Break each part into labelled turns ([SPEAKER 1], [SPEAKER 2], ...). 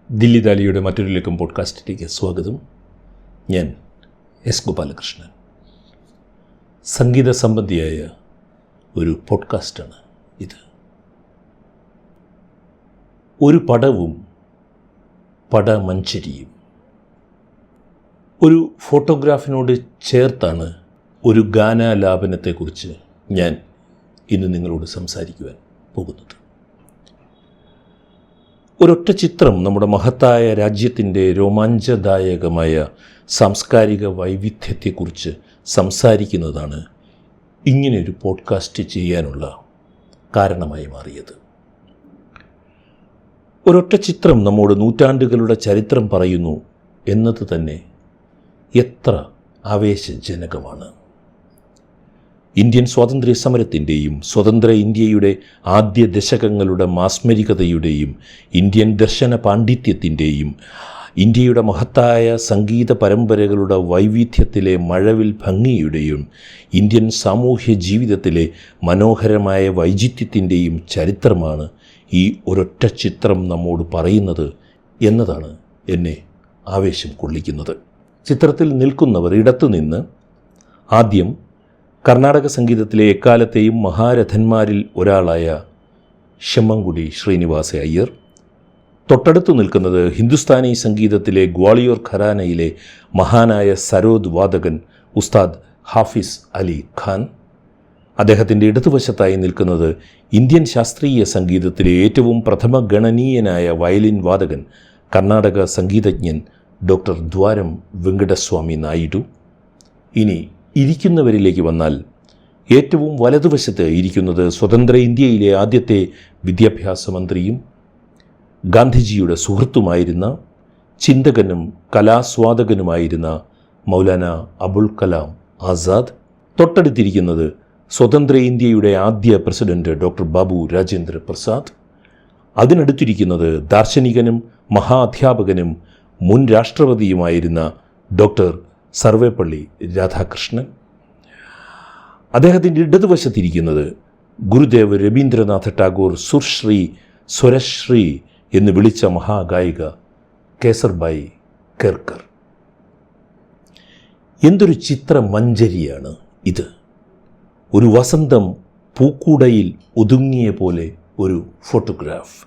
[SPEAKER 1] ദില്ലി ദാലിയുടെ മറ്റൊരു ലക്കം പോഡ്കാസ്റ്റിലേക്ക് സ്വാഗതം. ഞാൻ എസ് ഗോപാലകൃഷ്ണൻ. സംഗീത സംബന്ധിയായ ഒരു പോഡ്കാസ്റ്റാണ് ഇത്. ഒരു പടവും പടമഞ്ചരിയും ഒരു ഫോട്ടോഗ്രാഫിനോട് ചേർത്താണ് ഒരു ഗാനാലാപനത്തെക്കുറിച്ച് ഞാൻ ഇന്ന് നിങ്ങളോട് സംസാരിക്കുവാൻ പോകുന്നത്. ഒരൊറ്റ ചിത്രം നമ്മുടെ മഹത്തായ രാജ്യത്തിൻ്റെ രോമാഞ്ചദായകമായ സാംസ്കാരിക വൈവിധ്യത്തെക്കുറിച്ച് സംസാരിക്കുന്നതാണ് ഇങ്ങനെയൊരു പോഡ്കാസ്റ്റ് ചെയ്യാനുള്ള കാരണമായി മാറിയത്. ഒരൊറ്റ ചിത്രം നമ്മോട് നൂറ്റാണ്ടുകളുടെ ചരിത്രം പറയുന്നു എന്നത് തന്നെ എത്ര ആവേശജനകമാണ്. ഇന്ത്യൻ സ്വാതന്ത്ര്യ സമരത്തിൻ്റെയും സ്വതന്ത്ര ഇന്ത്യയുടെ ആദ്യ ദശകങ്ങളുടെ മാസ്മരികതയുടെയും ഇന്ത്യൻ ദർശന പാണ്ഡിത്യത്തിൻ്റെയും ഇന്ത്യയുടെ മഹത്തായ സംഗീത പരമ്പരകളുടെ വൈവിധ്യത്തിലെ മഴവിൽ ഭംഗിയുടെയും ഇന്ത്യൻ സാമൂഹ്യ ജീവിതത്തിലെ മനോഹരമായ വൈചിത്ര്യത്തിൻ്റെയും ചരിത്രമാണ് ഈ ഒരൊറ്റ ചിത്രം നമ്മോട് പറയുന്നത് എന്നതാണ് എന്നെ ആവേശം കൊള്ളിക്കുന്നത്. ചിത്രത്തിൽ നിൽക്കുന്നവർ ഇടത്തുനിന്ന് ആദ്യം കർണാടക സംഗീതത്തിലെ എക്കാലത്തെയും മഹാരഥന്മാരിൽ ഒരാളായ ശമ്മങ്കുടി ശ്രീനിവാസ അയ്യർ, തൊട്ടടുത്ത് നിൽക്കുന്നത് ഹിന്ദുസ്ഥാനി സംഗീതത്തിലെ ഗ്വാളിയോർ ഘരാനയിലെ മഹാനായ സരോദ് വാദകൻ ഉസ്താദ് ഹാഫിസ് അലി ഖാൻ, അദ്ദേഹത്തിൻ്റെ ഇടതുവശത്തായി നിൽക്കുന്നത് ഇന്ത്യൻ ശാസ്ത്രീയ സംഗീതത്തിലെ ഏറ്റവും പ്രഥമ ഗണനീയനായ വയലിൻ വാദകൻ കർണാടക സംഗീതജ്ഞൻ ഡോക്ടർ ദ്വാരം വെങ്കടസ്വാമി നായിഡു. ഇനി ഇരിക്കുന്നവരിലേക്ക് വന്നാൽ ഏറ്റവും വലതുവശത്ത് ഇരിക്കുന്നത് സ്വതന്ത്ര ഇന്ത്യയിലെ ആദ്യത്തെ വിദ്യാഭ്യാസ മന്ത്രിയും ഗാന്ധിജിയുടെ സുഹൃത്തുമായിരുന്ന ചിന്തകനും കലാസ്വാദകനുമായിരുന്ന മൗലാന അബുൽ കലാം ആസാദ്. തൊട്ടടുത്തിരിക്കുന്നത് സ്വതന്ത്ര ഇന്ത്യയുടെ ആദ്യ പ്രസിഡന്റ് ഡോക്ടർ ബാബു രാജേന്ദ്ര പ്രസാദ്. അതിനടുത്തിരിക്കുന്നത് ദാർശനികനും മഹാ അധ്യാപകനും മുൻ രാഷ്ട്രപതിയുമായിരുന്ന ഡോക്ടർ സർവേപ്പള്ളി രാധാകൃഷ്ണൻ. അദ്ദേഹത്തിൻ്റെ ഇടതുവശത്തിരിക്കുന്നത് ഗുരുദേവ് രവീന്ദ്രനാഥ ടാഗോർ സുർശ്രീ സ്വരശ്രീ എന്ന് വിളിച്ച മഹാഗായിക കേസർബായി കേർക്കർ. എന്തൊരു ചിത്രമഞ്ജരിയാണ് ഇത്! ഒരു വസന്തം പൂക്കൂടയിൽ ഒതുങ്ങിയ പോലെ ഒരു ഫോട്ടോഗ്രാഫ്.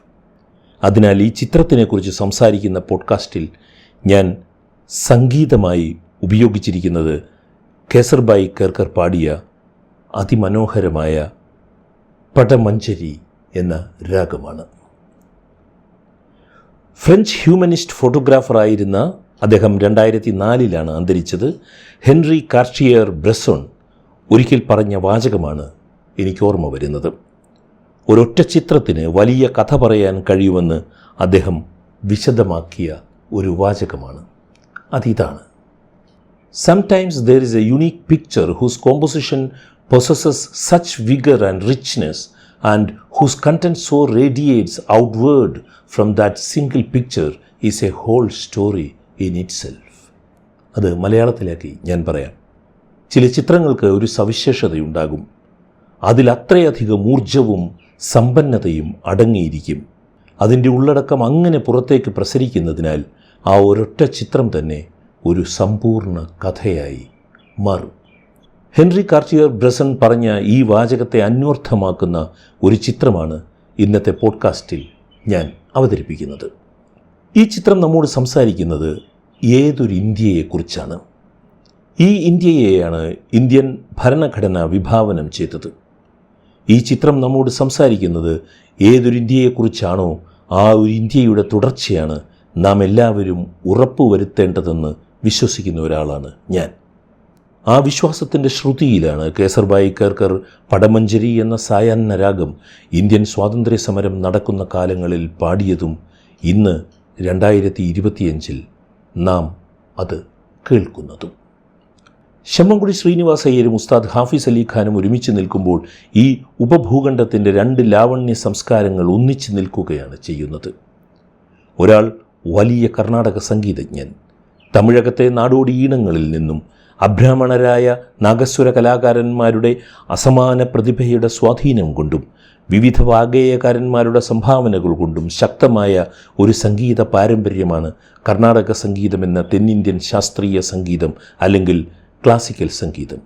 [SPEAKER 1] അതിനാൽ ഈ ചിത്രത്തിനെക്കുറിച്ച് സംസാരിക്കുന്ന പോഡ്കാസ്റ്റിൽ ഞാൻ സംഗീതമായി ഉപയോഗിച്ചിരിക്കുന്നത് കേസർബായി കേർക്കർ പാടിയ അതിമനോഹരമായ പടമഞ്ചരി എന്ന രാഗമാണ്. ഫ്രഞ്ച് ഹ്യൂമനിസ്റ്റ് ഫോട്ടോഗ്രാഫറായിരുന്ന അദ്ദേഹം 2004 അന്തരിച്ചത് ഹെൻറി കാർട്ടിയർ ബ്രെസോൺ ഒരിക്കൽ പറഞ്ഞ വാചകമാണ് എനിക്ക് ഓർമ്മ വരുന്നത്. ഒരൊറ്റ ചിത്രത്തിന് വലിയ കഥ പറയാൻ കഴിയുമെന്ന് അദ്ദേഹം വിശദമാക്കിയ ഒരു വാചകമാണ്. അതിതാണ്: Sometimes there is a unique picture whose composition possesses such vigor and richness and whose content so radiates outward from that single picture is a whole story in itself. അത് മലയാളത്തിലാക്കി ഞാൻ പറയാം. ചില ചിത്രങ്ങൾക്ക് ഒരു സവിശേഷതയുണ്ടാകും. അതിൽ അത്രയധികം ഊർജവും സമ്പന്നതയും അടങ്ങിയിരിക്കും. അതിൻ്റെ ഉള്ളടക്കം അങ്ങനെ പുറത്തേക്ക് പ്രസരിക്കുന്നതിനാൽ ആ ഒരൊറ്റ ചിത്രം തന്നെ ഒരു സമ്പൂർണ്ണ കഥയായി മാറും. ഹെൻറി കാർട്ടിയർ ബ്രെസൺ പറഞ്ഞ ഈ വാചകത്തെ അന്വർത്ഥമാക്കുന്ന ഒരു ചിത്രമാണ് ഇന്നത്തെ പോഡ്കാസ്റ്റിൽ ഞാൻ അവതരിപ്പിക്കുന്നത്. ഈ ചിത്രം നമ്മോട് സംസാരിക്കുന്നത് ഏതൊരു ഇന്ത്യയെക്കുറിച്ചാണ്. ഈ ഇന്ത്യയെയാണ് ഇന്ത്യൻ ഭരണഘടന വിഭാവനം ചെയ്തത്. ഈ ചിത്രം നമ്മോട് സംസാരിക്കുന്നത് ഏതൊരു ഇന്ത്യയെക്കുറിച്ചാണോ ആ ഒരു ഇന്ത്യയുടെ തുടർച്ചയാണ് നാം എല്ലാവരും ഉറപ്പുവരുത്തേണ്ടതെന്ന് വിശ്വസിക്കുന്ന ഒരാളാണ് ഞാൻ. ആ വിശ്വാസത്തിൻ്റെ ശ്രുതിയിലാണ് കേസർബായി കേർക്കർ പടമഞ്ചരി എന്ന സായാഹ്ന രാഗം ഇന്ത്യൻ സ്വാതന്ത്ര്യ സമരം നടക്കുന്ന കാലങ്ങളിൽ പാടിയതും ഇന്ന് 2025 നാം അത് കേൾക്കുന്നതും. ശമ്മങ്കുടി ശ്രീനിവാസ അയ്യരും ഉസ്താദ് ഹാഫിസ് അലി ഖാനും ഒരുമിച്ച് നിൽക്കുമ്പോൾ ഈ ഉപഭൂഖണ്ഡത്തിൻ്റെ രണ്ട് ലാവണ്യ സംസ്കാരങ്ങൾ ഒന്നിച്ച് നിൽക്കുകയാണ് ചെയ്യുന്നത്. ഒരാൾ വലിയ കർണാടക സംഗീതജ്ഞൻ, തമിഴകത്തെ നാടോടി ഈണങ്ങളിൽ നിന്നും അബ്രാഹ്മണരായ നാഗസ്വര കലാകാരന്മാരുടെ അസമാന പ്രതിഭയുടെ സ്വാധീനം കൊണ്ടും വിവിധ വാഗ്ഗേയകാരന്മാരുടെ സംഭാവനകൾ കൊണ്ടും ശക്തമായ ഒരു സംഗീത പാരമ്പര്യമാണ് കർണാടക സംഗീതമെന്ന തെന്നിന്ത്യൻ ശാസ്ത്രീയ സംഗീതം അല്ലെങ്കിൽ ക്ലാസിക്കൽ സംഗീതം.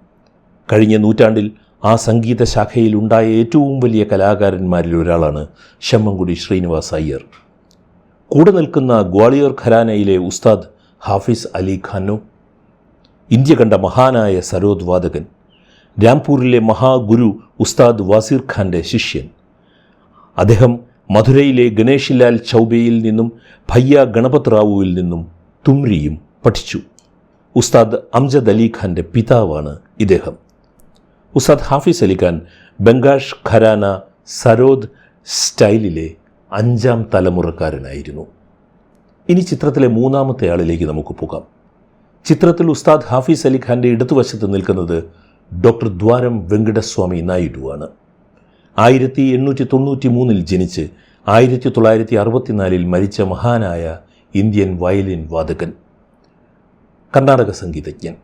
[SPEAKER 1] കഴിഞ്ഞ നൂറ്റാണ്ടിൽ ആ സംഗീത ശാഖയിൽ ഉണ്ടായ ഏറ്റവും വലിയ കലാകാരന്മാരിൽ ഒരാളാണ് ശമ്മങ്കുടി ശ്രീനിവാസ് അയ്യർ. കൂടെ നിൽക്കുന്ന ഗ്വാളിയോർ ഘരാനയിലെ ഉസ്താദ് ഹാഫിസ് അലി ഖാനോ, ഇന്ത്യ കണ്ട മഹാനായ സരോദ് വാദകൻ, രാംപൂരിലെ മഹാഗുരു ഉസ്താദ് വാസിർ ഖാൻ്റെ ശിഷ്യൻ. അദ്ദേഹം മധുരയിലെ ഗണേഷിലാൽ ചൗബയിൽ നിന്നും ഭയ്യ ഗണപത് റാവുവിൽ നിന്നും തുമ്രിയും പഠിച്ചു. ഉസ്താദ് അംജദ് അലി ഖാൻ്റെ പിതാവാണ് ഇദ്ദേഹം. ഉസ്താദ് ഹാഫിസ് അലി ഖാൻ ബംഗാഷ് ഘരാന സരോദ് സ്റ്റൈലിലെ 5ാം തലമുറക്കാരനായിരുന്നു. ഇനി ചിത്രത്തിലെ 3ാമത്തെ ആളിലേക്ക് നമുക്ക് പോകാം. ചിത്രത്തിൽ ഉസ്താദ് ഹാഫിസ് അലി ഖാൻ്റെ ഇടതുവശത്ത് നിൽക്കുന്നത് ഡോക്ടർ ദ്വാരം വെങ്കടസ്വാമി നായിഡുവാണ്. 1893 ജനിച്ച് 1964 മരിച്ച മഹാനായ ഇന്ത്യൻ വയലിൻ വാദകൻ, കർണാടക സംഗീതജ്ഞൻ.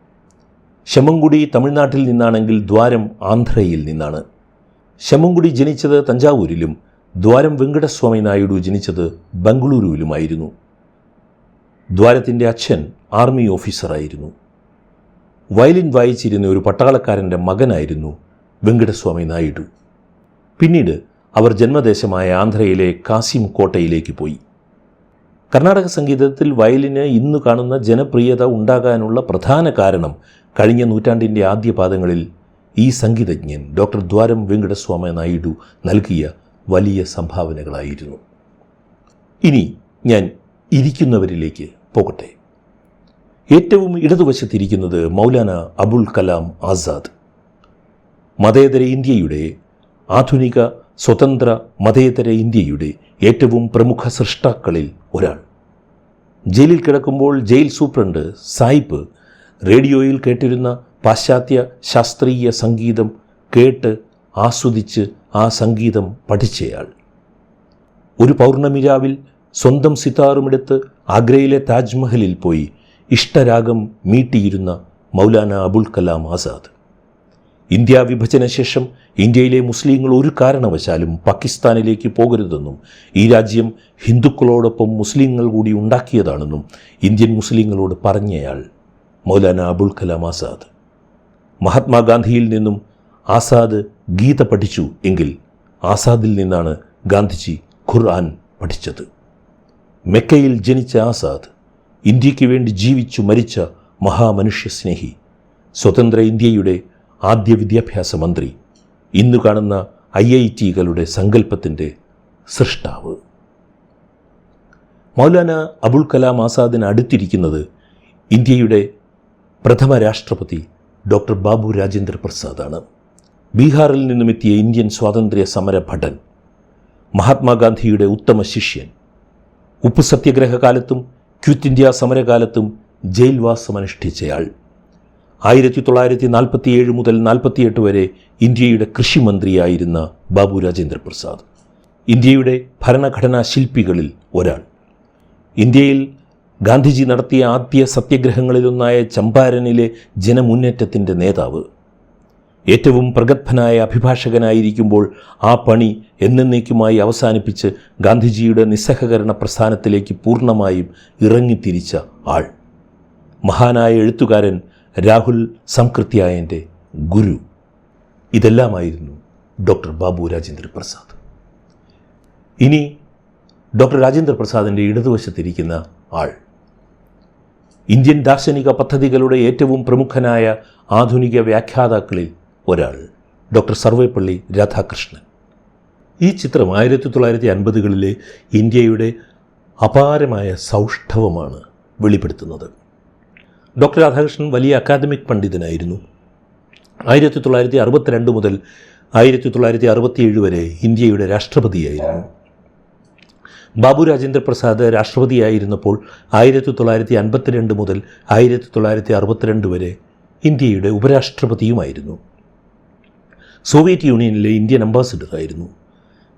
[SPEAKER 1] ശമ്മങ്കുടി തമിഴ്നാട്ടിൽ നിന്നാണെങ്കിൽ ദ്വാരം ആന്ധ്രയിൽ നിന്നാണ്. ശമ്മങ്കുടി ജനിച്ചത് തഞ്ചാവൂരിലും ദ്വാരം വെങ്കടസ്വാമി നായിഡു ജനിച്ചത് ബംഗളൂരുവിലുമായിരുന്നു. ദ്വാരത്തിൻ്റെ അച്ഛൻ ആർമി ഓഫീസറായിരുന്നു. വയലിൻ വായിച്ചിരുന്ന ഒരു പട്ടാളക്കാരൻ്റെ മകനായിരുന്നു വെങ്കടസ്വാമി നായിഡു. പിന്നീട് അവർ ജന്മദേശമായ ആന്ധ്രയിലെ കാസിം കോട്ടയിലേക്ക് പോയി. കർണാടക സംഗീതത്തിൽ വയലിന് ഇന്ന് കാണുന്ന ജനപ്രിയത ഉണ്ടാകാനുള്ള പ്രധാന കാരണം കഴിഞ്ഞ നൂറ്റാണ്ടിൻ്റെ ആദ്യപാദങ്ങളിൽ ഈ സംഗീതജ്ഞൻ ഡോക്ടർ ദ്വാരം വെങ്കടസ്വാമി നായിഡു നൽകിയ വലിയ സംഭാവനകളായിരുന്നു. ഇനി ഞാൻ ഇരിക്കുന്നവരിലേക്ക് പോകട്ടെ. ഏറ്റവും ഇടതുവശത്തിരിക്കുന്നത് മൗലാന അബുൽ കലാം ആസാദ്, മതേതര ഇന്ത്യയുടെ, ആധുനിക സ്വതന്ത്ര മതേതര ഇന്ത്യയുടെ ഏറ്റവും പ്രമുഖ സൃഷ്ടാക്കളിൽ ഒരാൾ. ജയിലിൽ കിടക്കുമ്പോൾ ജയിൽ സൂപ്രണ്ട് സായിപ്പ് റേഡിയോയിൽ കേട്ടിരുന്ന പാശ്ചാത്യ ശാസ്ത്രീയ സംഗീതം കേട്ട് ആസ്വദിച്ച് ആ സംഗീതം പഠിച്ചയാൾ. ഒരു പൗർണമി രാവിൽ സ്വന്തം സിതാറുമെടുത്ത് ആഗ്രയിലെ താജ്മഹലിൽ പോയി ഇഷ്ടരാഗം മീട്ടിയിരുന്ന മൗലാന അബുൽ കലാം ആസാദ്. ഇന്ത്യ വിഭജന ശേഷം ഇന്ത്യയിലെ മുസ്ലിങ്ങൾ ഒരു കാരണവശാലും പാകിസ്ഥാനിലേക്ക് പോകരുതെന്നും ഈ രാജ്യം ഹിന്ദുക്കളോടൊപ്പം മുസ്ലിങ്ങൾ കൂടി ഉണ്ടാക്കിയതാണെന്നും ഇന്ത്യൻ മുസ്ലിങ്ങളോട് പറഞ്ഞയാൾ മൗലാന അബുൽ കലാം ആസാദ്. മഹാത്മാഗാന്ധിയിൽ നിന്നും ആസാദ് ഗീത പഠിച്ചു എങ്കിൽ ആസാദിൽ നിന്നാണ് ഗാന്ധിജി ഖുർആൻ പഠിച്ചത്. മെക്കയിൽ ജനിച്ച ആസാദ് ഇന്ത്യക്ക് വേണ്ടി ജീവിച്ചു മരിച്ച മഹാമനുഷ്യസ്നേഹി, സ്വതന്ത്ര ഇന്ത്യയുടെ ആദ്യ വിദ്യാഭ്യാസ മന്ത്രി, ഇന്നു കാണുന്ന IIT-കളുടെ സങ്കല്പത്തിൻ്റെ സൃഷ്ടാവ്. മൗലാന അബുൽ കലാം ആസാദിന് അടുത്തിരിക്കുന്നത് ഇന്ത്യയുടെ പ്രഥമ രാഷ്ട്രപതി ഡോക്ടർ ബാബു രാജേന്ദ്ര പ്രസാദാണ്. ബീഹാറിൽ നിന്നുമെത്തിയ ഇന്ത്യൻ സ്വാതന്ത്ര്യ സമര ഭടൻ, മഹാത്മാഗാന്ധിയുടെ ഉത്തമ ശിഷ്യൻ. ഉപ്പു സത്യാഗ്രഹ കാലത്തും ക്വിറ്റ് ഇന്ത്യ സമരകാലത്തും ജയിൽവാസം അനുഷ്ഠിച്ചയാൾ. 1947 മുതൽ 48 വരെ ഇന്ത്യയുടെ കൃഷിമന്ത്രിയായിരുന്ന ബാബു രാജേന്ദ്ര പ്രസാദ്, ഇന്ത്യയുടെ ഭരണഘടനാ ശില്പികളിൽ ഒരാൾ. ഇന്ത്യയിൽ ഗാന്ധിജി നടത്തിയ ആദ്യ സത്യാഗ്രഹങ്ങളിലൊന്നായ ചമ്പാരനിലെ ജനമുന്നേറ്റത്തിൻ്റെ നേതാവ്. ഏറ്റവും പ്രഗത്ഭനായ അഭിഭാഷകനായിരിക്കുമ്പോൾ ആ പണി എന്നേക്കുമായി അവസാനിപ്പിച്ച് ഗാന്ധിജിയുടെ നിസ്സഹകരണ പ്രസ്ഥാനത്തിലേക്ക് പൂർണ്ണമായും ഇറങ്ങിത്തിരിച്ച ആൾ. മഹാനായ എഴുത്തുകാരൻ രാഹുൽ സംകൃത്യായൻ്റെ ഗുരു. ഇതെല്ലാമായിരുന്നു ഡോക്ടർ ബാബു രാജേന്ദ്ര പ്രസാദ്. ഇനി ഡോക്ടർ രാജേന്ദ്ര പ്രസാദിൻ്റെ ഇടതുവശത്തിരിക്കുന്ന ആൾ, ഇന്ത്യൻ ദാർശനിക പദ്ധതികളുടെ ഏറ്റവും പ്രമുഖനായ ആധുനിക വ്യാഖ്യാതാക്കളിൽ ഒരാൾ, ഡോക്ടർ സർവേപ്പള്ളി രാധാകൃഷ്ണൻ. ഈ ചിത്രം 1950കളിലെ ഇന്ത്യയുടെ അപാരമായ സൗഷ്ഠവമാണ് വെളിപ്പെടുത്തുന്നത്. ഡോക്ടർ രാധാകൃഷ്ണൻ വലിയ അക്കാദമിക് പണ്ഡിതനായിരുന്നു. 1962 മുതൽ 1967 വരെ ഇന്ത്യയുടെ രാഷ്ട്രപതിയായിരുന്നു. ബാബു രാജേന്ദ്ര പ്രസാദ് രാഷ്ട്രപതിയായിരുന്നപ്പോൾ 1952 മുതൽ 1962 വരെ ഇന്ത്യയുടെ ഉപരാഷ്ട്രപതിയുമായിരുന്നു. സോവിയറ്റ് യൂണിയനിലെ ഇന്ത്യൻ അംബാസിഡറായിരുന്നു.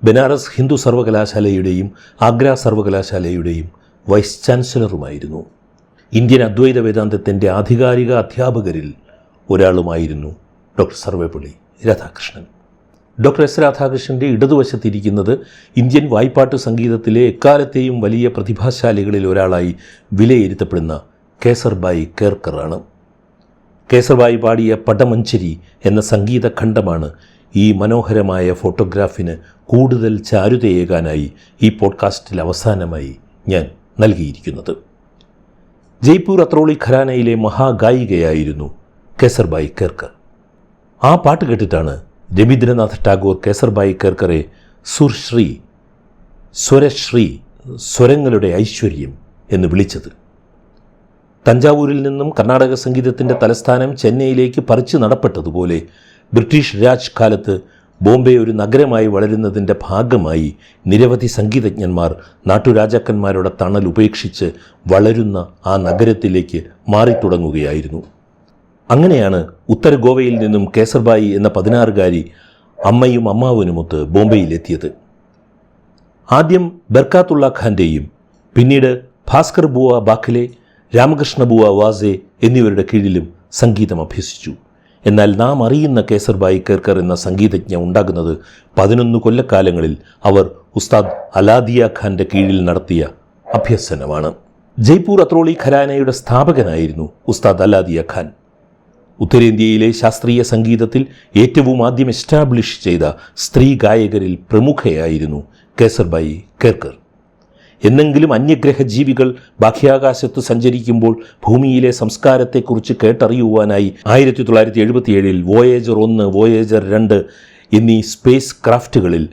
[SPEAKER 1] ബനാറസ് ഹിന്ദു സർവകലാശാലയുടെയും ആഗ്ര സർവകലാശാലയുടെയും വൈസ് ചാൻസലറുമായിരുന്നു. ഇന്ത്യൻ അദ്വൈത വേദാന്തത്തിൻ്റെ ആധികാരിക അധ്യാപകരിൽ ഒരാളുമായിരുന്നു doctor Sarvepalli Radhakrishnan. Doctor S രാധാകൃഷ്ണൻ്റെ ഇടതുവശത്തിരിക്കുന്നത് ഇന്ത്യൻ വായ്പാട്ട് സംഗീതത്തിലെ എക്കാലത്തെയും വലിയ പ്രതിഭാശാലികളിൽ ഒരാളായി വിലയിരുത്തപ്പെടുന്ന കേസർബായി കേർക്കറാണ്. കേസർബായി പാടിയ പടമഞ്ചരി എന്ന സംഗീത ഖണ്ഡമാണ് ഈ മനോഹരമായ ഫോട്ടോഗ്രാഫിന് കൂടുതൽ ചാരുതയേകാനായി ഈ പോഡ്കാസ്റ്റിൽ അവസാനമായി ഞാൻ നൽകിയിരിക്കുന്നത്. ജയ്പൂർ അത്രോളി ഘരാനയിലെ മഹാഗായികയായിരുന്നു കേസർബായി കേർക്കർ. ആ പാട്ട് കേട്ടിട്ടാണ് രവീന്ദ്രനാഥ് ടാഗോർ കേസർബായി കേർക്കറെ സുർശ്രീ, സ്വരശ്രീ, സ്വരങ്ങളുടെ ഐശ്വര്യം എന്ന് വിളിച്ചത്. തഞ്ചാവൂരിൽ നിന്നും കർണാടക സംഗീതത്തിൻ്റെ തലസ്ഥാനം ചെന്നൈയിലേക്ക് പറിച്ചു നടപ്പെട്ടതുപോലെ ബ്രിട്ടീഷ് രാജ് കാലത്ത് ബോംബെ ഒരു നഗരമായി വളരുന്നതിൻ്റെ ഭാഗമായി നിരവധി സംഗീതജ്ഞന്മാർ നാട്ടുരാജാക്കന്മാരുടെ തണൽ ഉപേക്ഷിച്ച് വളരുന്ന ആ നഗരത്തിലേക്ക് മാറിത്തുടങ്ങുകയായിരുന്നു. അങ്ങനെയാണ് ഉത്തര ഗോവയിൽ നിന്നും കേസർബായി എന്ന 16-കാരി അമ്മയും അമ്മാവനുമൊത്ത് ബോംബെയിലെത്തിയത്. ആദ്യം ബർക്കാത്തുള്ള ഖാൻ്റെയും പിന്നീട് ഭാസ്കർ ബുവ ബാഖലെ, രാമകൃഷ്ണ ബുവ വാസെ എന്നിവരുടെ കീഴിലും സംഗീതം അഭ്യസിച്ചു. എന്നാൽ നാം അറിയുന്ന കേസർബായി കേർക്കർ എന്ന സംഗീതജ്ഞ ഉണ്ടാകുന്നത് 11 കൊല്ലക്കാലങ്ങളിൽ അവർ ഉസ്താദ് അലാദിയ ഖാൻ്റെ കീഴിൽ നടത്തിയ അഭ്യസനമാണ്. ജയ്പൂർ അത്രോളി ഘരാനയുടെ സ്ഥാപകനായിരുന്നു ഉസ്താദ് അലാദിയ ഖാൻ. ഉത്തരേന്ത്യയിലെ ശാസ്ത്രീയ സംഗീതത്തിൽ ഏറ്റവും ആദ്യം എസ്റ്റാബ്ലിഷ് ചെയ്ത സ്ത്രീ ഗായകരിൽ പ്രമുഖയായിരുന്നു കേസർബായി കേർക്കർ. എന്നെങ്കിലും അന്യഗ്രഹ ജീവികൾ ബാഹ്യാകാശത്ത് സഞ്ചരിക്കുമ്പോൾ ഭൂമിയിലെ സംസ്കാരത്തെക്കുറിച്ച് കേട്ടറിയുവാനായി 1977 വോയേജർ 1, വോയേജർ 2 എന്നീ സ്പേസ് ക്രാഫ്റ്റുകളിൽ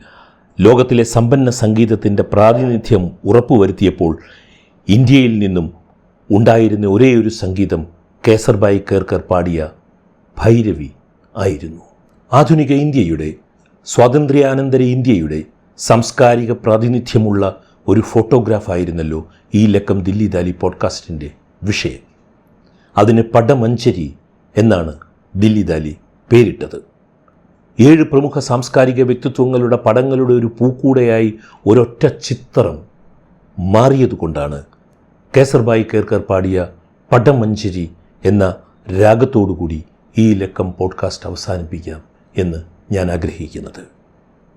[SPEAKER 1] ലോകത്തിലെ സമ്പന്ന സംഗീതത്തിൻ്റെ പ്രാതിനിധ്യം ഉറപ്പുവരുത്തിയപ്പോൾ ഇന്ത്യയിൽ നിന്നും ഉണ്ടായിരുന്ന ഒരേയൊരു സംഗീതം കേസർബായി കേർക്കർ പാടിയ ഭൈരവി ആയിരുന്നു. ആധുനിക ഇന്ത്യയുടെ, സ്വാതന്ത്ര്യാനന്തര ഇന്ത്യയുടെ സാംസ്കാരിക പ്രാതിനിധ്യമുള്ള ഒരു ഫോട്ടോഗ്രാഫായിരുന്നല്ലോ ഈ ലക്കം ദില്ലി ദാലി പോഡ്കാസ്റ്റിൻ്റെ വിഷയം. അതിന് പടമഞ്ചരി എന്നാണ് ദില്ലി ദാലി പേരിട്ടത്. 7 പ്രമുഖ സാംസ്കാരിക വ്യക്തിത്വങ്ങളുടെ പടങ്ങളുടെ ഒരു പൂക്കൂടയായി ഒരൊറ്റ ചിത്രം മാറിയതുകൊണ്ടാണ് കേസർബായി കേർക്കർ പാടിയ പടമഞ്ചരി എന്ന രാഗത്തോടുകൂടി ഈ ലക്കം പോഡ്കാസ്റ്റ് അവസാനിപ്പിക്കാം എന്ന് ഞാൻ ആഗ്രഹിക്കുന്നത്.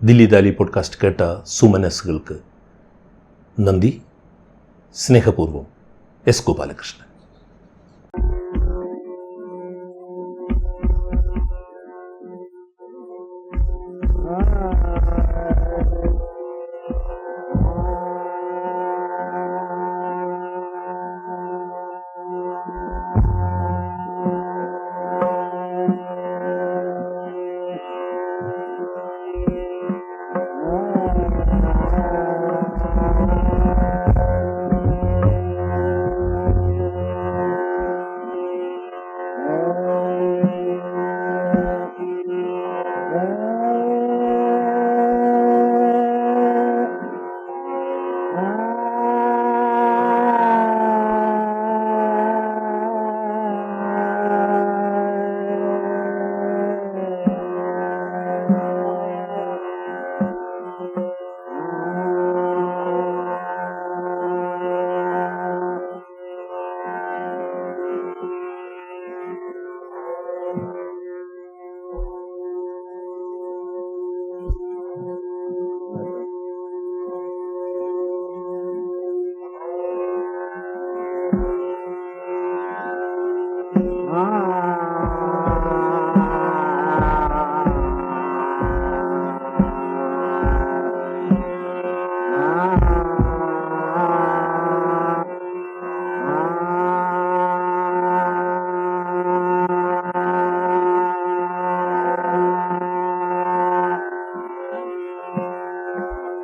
[SPEAKER 1] ദില്ലി ദാലി പോഡ്കാസ്റ്റ് കേട്ട സുമനസ്സുകൾക്ക് നന്ദി. സ്നേഹപൂർവ്വം, എസ് ഗോപാലകൃഷ്ണൻ.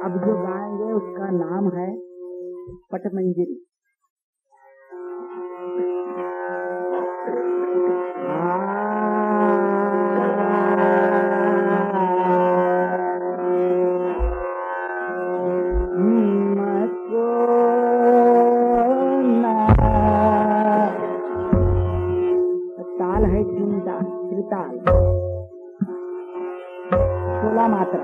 [SPEAKER 2] अब जो गाएंगे उसका नाम है पटमंजरी। ताल है त्रिताल, 16 मात्रा।